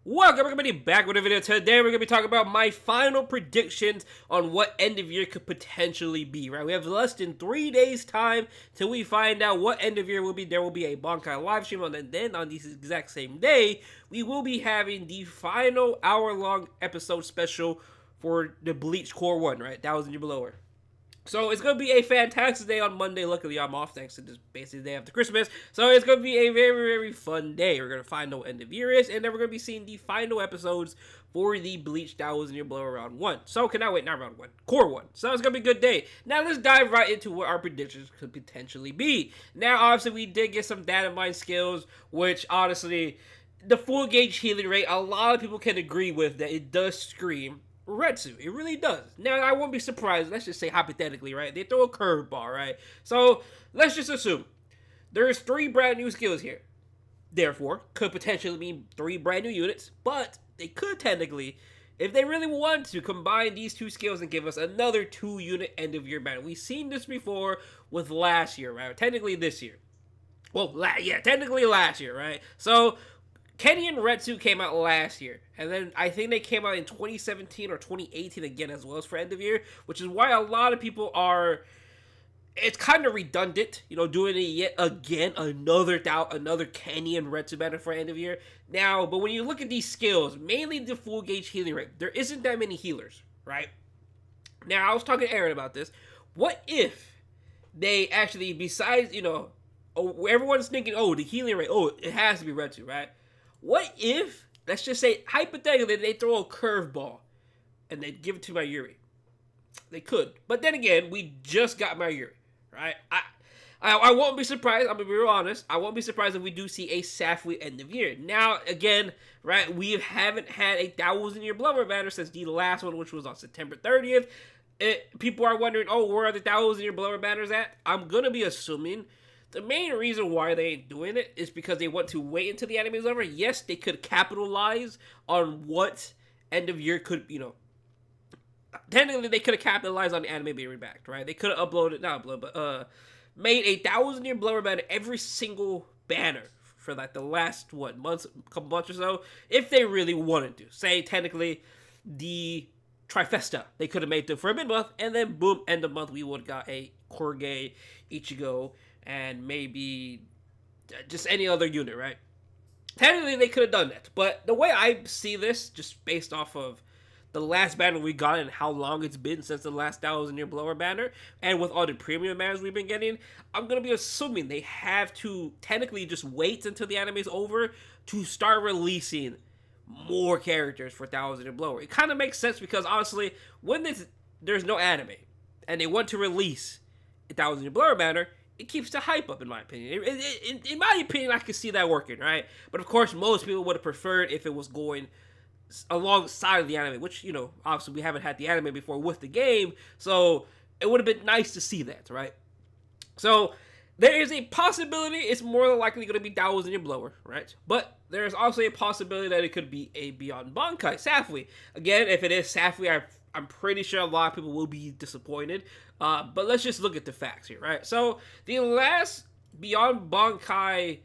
Welcome everybody back with a video. Today we're going to be talking about my final predictions on what end of year could potentially be, right? We have less than 3 days time till we find out what end of year will be. There will be a Bankai live stream and then on this exact same day, we will be having the final hour-long episode special for the Bleach Core 1, right? 1,000 Year Belower. So it's going to be a fantastic day on Monday. Luckily, I'm off thanks to this basically the day after Christmas. So it's going to be a very, very fun day. We're going to find out what end of year is, and then we're going to be seeing the final episodes for the Bleach 1,000 Year Belower Round 1. So, not Round 1, Core 1. So it's going to be a good day. Now let's dive right into what our predictions could potentially be. Now, obviously, we did get some data mine skills, which honestly, the full gauge healing rate, a lot of people can agree with that it does scream Retsu. It really does. Now, I won't be surprised. Let's just say hypothetically, right? They throw a curveball, right? So, let's just assume there's 3 brand new skills here. Therefore, could potentially mean 3 brand new units, but they could technically, if they really want to, combine these 2 skills and give us another 2-unit end-of-year banner. We've seen this before with last year, right? Technically this year. Well, technically last year, right? So, Kenny and Retsu came out last year, and then I think they came out in 2017 or 2018 again as well as for end of year, which is why a lot of people are, it's kind of redundant, doing it yet again, another Kenny and Retsu banner for end of year. Now, but when you look at these skills, mainly the full gauge healing rate, there isn't that many healers, right? Now, I was talking to Aaron about this. What if they actually, besides, everyone's thinking, the healing rate, it has to be Retsu, right? What if, let's just say, hypothetically, they throw a curveball and they give it to Mayuri? They could. But then again, we just got Mayuri, right? I won't be surprised. I'm going to be real honest. I won't be surprised if we do see a Safui end of year. Now, again, right, we haven't had a 1,000 Year Belower banner since the last one, which was on September 30th. People are wondering, where are the 1,000 Year Belower banners at? I'm going to be assuming the main reason why they ain't doing it is because they want to wait until the anime is over. Yes, they could capitalize on what end of year could, technically they could have capitalized on the anime being rebacked, right? They could have made a 1,000 Year Belower banner every single banner for like the last, couple months or so, if they really wanted to. Say, technically, the Trifesta, they could have made them for a mid-month, and then boom, end of month, we would have got a Korge, Ichigo, and maybe just any other unit, right? Technically, they could have done that. But the way I see this, just based off of the last banner we got and how long it's been since the last 1,000 Year Belower banner, and with all the premium banners we've been getting, I'm going to be assuming they have to technically just wait until the anime is over to start releasing more characters for 1,000 Year Belower. It kind of makes sense because, honestly, when there's no anime, and they want to release a 1,000 Year Belower banner, it keeps the hype up, in my opinion. In my opinion, I could see that working, right? But of course, most people would have preferred if it was going alongside of the anime, which, obviously we haven't had the anime before with the game, so it would have been nice to see that, right? So, there is a possibility it's more than likely going to be 1,000 Year Belower, right? But there's also a possibility that it could be a Beyond Bankai, Safui. Again, if it is Safui, I'm pretty sure a lot of people will be disappointed. But let's just look at the facts here, right? So, the last Beyond Bankai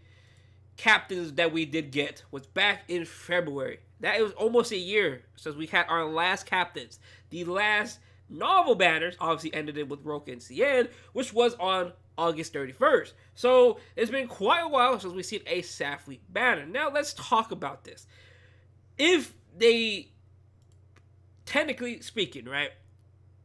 captains that we did get was back in February. That was almost a year since we had our last captains. The last novel banners obviously ended it with Roka and Cien, which was on August 31st. So, it's been quite a while since we've seen a Safui banner. Now, let's talk about this. If they, technically speaking, right,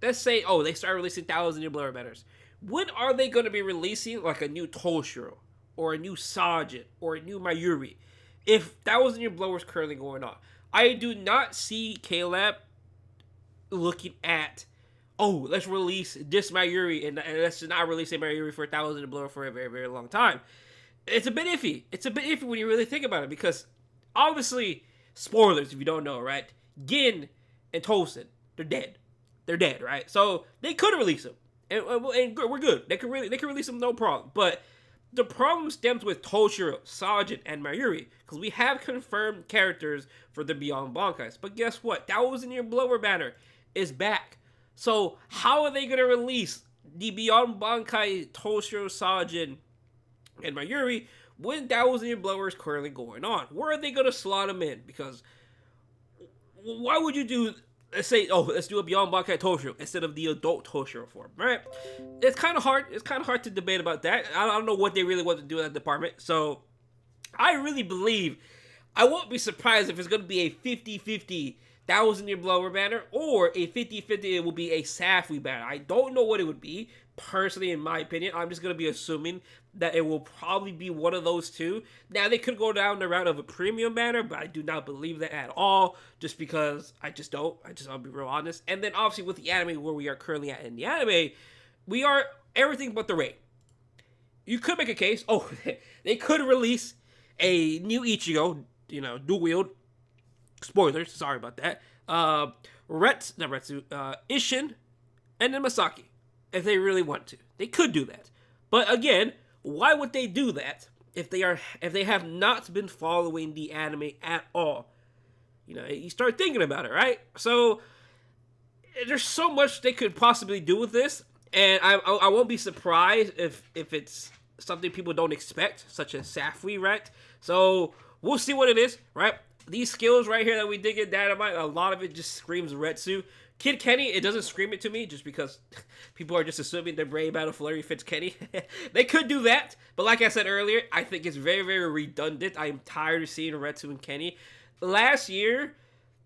let's say, they start releasing 1,000 Year Belower banners. When are they going to be releasing, like, a new Toshiro, or a new Sajin, or a new Mayuri, if 1,000 Year Belower is currently going on? I do not see K-Lab looking at, let's release this Mayuri, and let's not release a Mayuri for 1,000 Year Belower for a very, very long time. It's a bit iffy. It's a bit iffy when you really think about it, because, obviously, spoilers if you don't know, right? Gin and Tosin, they're dead. They're dead, right? So they could release them, and we're good. They can release them, no problem. But the problem stems with Toshiro, Sajin, and Mayuri, because we have confirmed characters for the Beyond Bankais. But guess what? 1,000 Year Belower banner is back. So how are they gonna release the Beyond Bankai, Toshiro, Sajin, and Mayuri when 1,000 Year Belower is currently going on? Where are they gonna slot them in? Because why would you do, let's say, oh, let's do a Beyond Bankai Toshiro instead of the adult Toshiro form, right? It's kind of hard. It's kind of hard to debate about that. I don't know what they really want to do in that department. So I really believe, I won't be surprised if it's going to be a 50-50 Thousand-Year Blower banner, or a 50-50 it will be a Safui banner. I don't know what it would be. Personally, in my opinion, I'm just going to be assuming that it will probably be one of those two. Now, they could go down the route of a premium banner, but I do not believe that at all, just because I just don't. I'll be real honest. And then, obviously, with the anime, where we are currently at in the anime, we are everything but the raid. You could make a case, oh, they could release a new Ichigo, dual wield. Spoilers, sorry about that. Ishin, and then Masaki, if they really want to. They could do that. But again, why would they do that if they have not been following the anime at all? You start thinking about it, right? So there's so much they could possibly do with this, and I won't be surprised if it's something people don't expect, such as Safui, right? So we'll see what it is, right? These skills right here that we did get Dynamite, a lot of it just screams Retsu. Kid Kenny, it doesn't scream it to me just because people are just assuming their Brave Battle Flurry fits Kenny. They could do that, but like I said earlier, I think it's very, very redundant. I am tired of seeing Retsu and Kenny. Last year,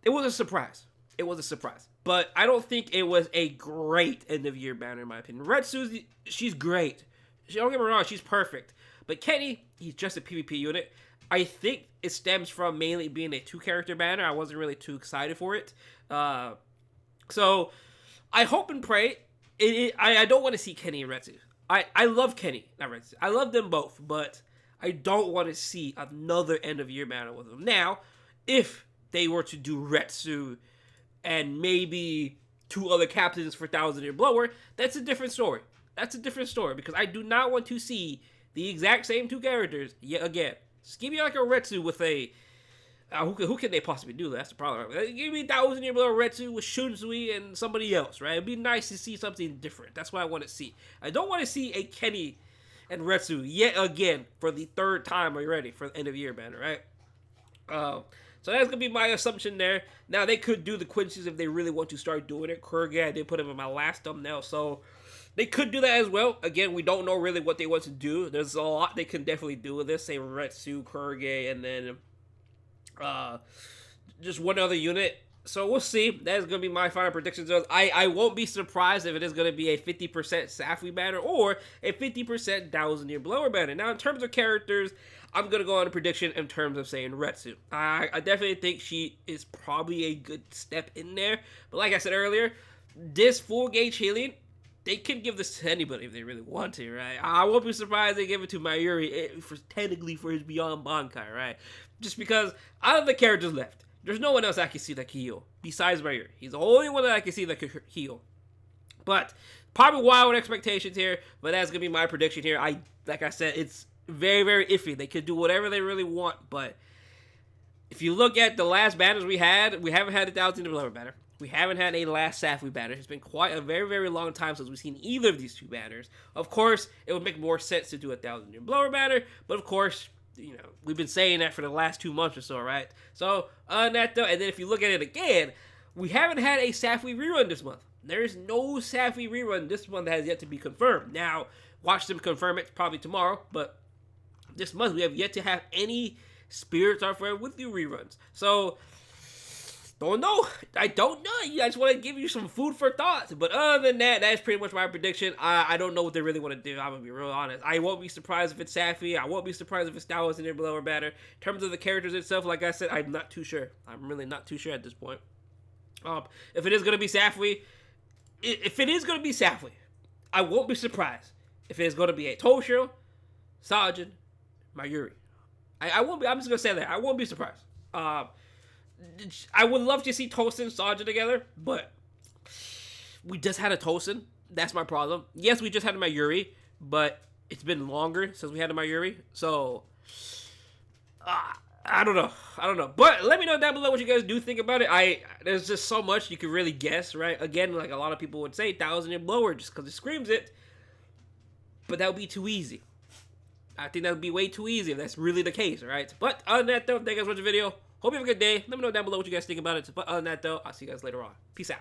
it was a surprise. It was a surprise. But I don't think it was a great end-of-year banner, in my opinion. Retsu, she's great. Don't get me wrong, she's perfect. But Kenny, he's just a PvP unit. I think it stems from mainly being a 2-character banner. I wasn't really too excited for it. So I hope and pray. I don't want to see Kenny and Retsu. I love Kenny, not Retsu. I love them both, but I don't want to see another end-of-year banner with them. Now, if they were to do Retsu and maybe 2 other captains for Thousand-Year Blower, that's a different story. That's a different story, because I do not want to see the exact same 2 characters yet again. Just give me like a Retsu with a... who can they possibly do? That's the problem. Right? Give me Thousand-Year Blower Retsu with Shunsui and somebody else, right? It'd be nice to see something different. That's what I want to see. I don't want to see a Kenny and Retsu yet again for the 3rd time already for the end-of-year banner, right? So that's going to be my assumption there. Now, they could do the Quincy's if they really want to start doing it. Kurge, I did put him in my last thumbnail, so... They could do that as well. Again, we don't know really what they want to do. There's a lot they can definitely do with this. Say Retsu, Kurge, and then just one other unit. So we'll see. That's going to be my final predictions. I won't be surprised if it is going to be a 50% Safui banner or a 50% Thousand-Year Blower banner. Now, in terms of characters, I'm going to go on a prediction in terms of saying Retsu. I definitely think she is probably a good step in there. But like I said earlier, this full gauge healing, they can give this to anybody if they really want to, right? I won't be surprised they give it to Mayuri, technically for his Beyond Bankai, right? Just because out of the characters left, there's no one else I can see that can heal besides Mayuri. He's the only one that I can see that can heal. But probably wild expectations here, but that's going to be my prediction here. Like I said, it's very, very iffy. They could do whatever they really want, but if you look at the last banners we haven't had a Thousand-Year Blower banner. We haven't had a last Safui banner. It's been quite a very, very long time since we've seen either of these 2 banners. Of course, it would make more sense to do a Thousand-Year Blower banner, but of course, we've been saying that for the last 2 months or so, right? So, on that though, and then if you look at it again, we haven't had a Safui rerun this month. There is no Safui rerun this month that has yet to be confirmed. Now, watch them confirm it probably tomorrow, but this month we have yet to have any Spirits Are Forever With You reruns. So, don't know. I don't know. I just want to give you some food for thought. But other than that, that's pretty much my prediction. I don't know what they really want to do. I'm going to be real honest. I won't be surprised if it's Safui. I won't be surprised if it's Thousand-Year Blower banner. In terms of the characters itself, like I said, I'm not too sure. I'm really not too sure at this point. If it is going to be Safui, I won't be surprised if it's going to be a Toshiro, Sajin, Mayuri. I won't be. I'm just going to say that. I won't be surprised. I would love to see Tosin and Sajin together, but we just had a Tosin. That's my problem. Yes, we just had a Mayuri, but it's been longer since we had a Mayuri. So, I don't know. But let me know down below what you guys do think about it. There's just so much you can really guess, right? Again, like a lot of people would say, Thousand-Year Blower just because it screams it. But that would be too easy. I think that would be way too easy if that's really the case, right? But other than that, though, thank you guys for watching the video. Hope you have a good day. Let me know down below what you guys think about it. But other than that, though, I'll see you guys later on. Peace out.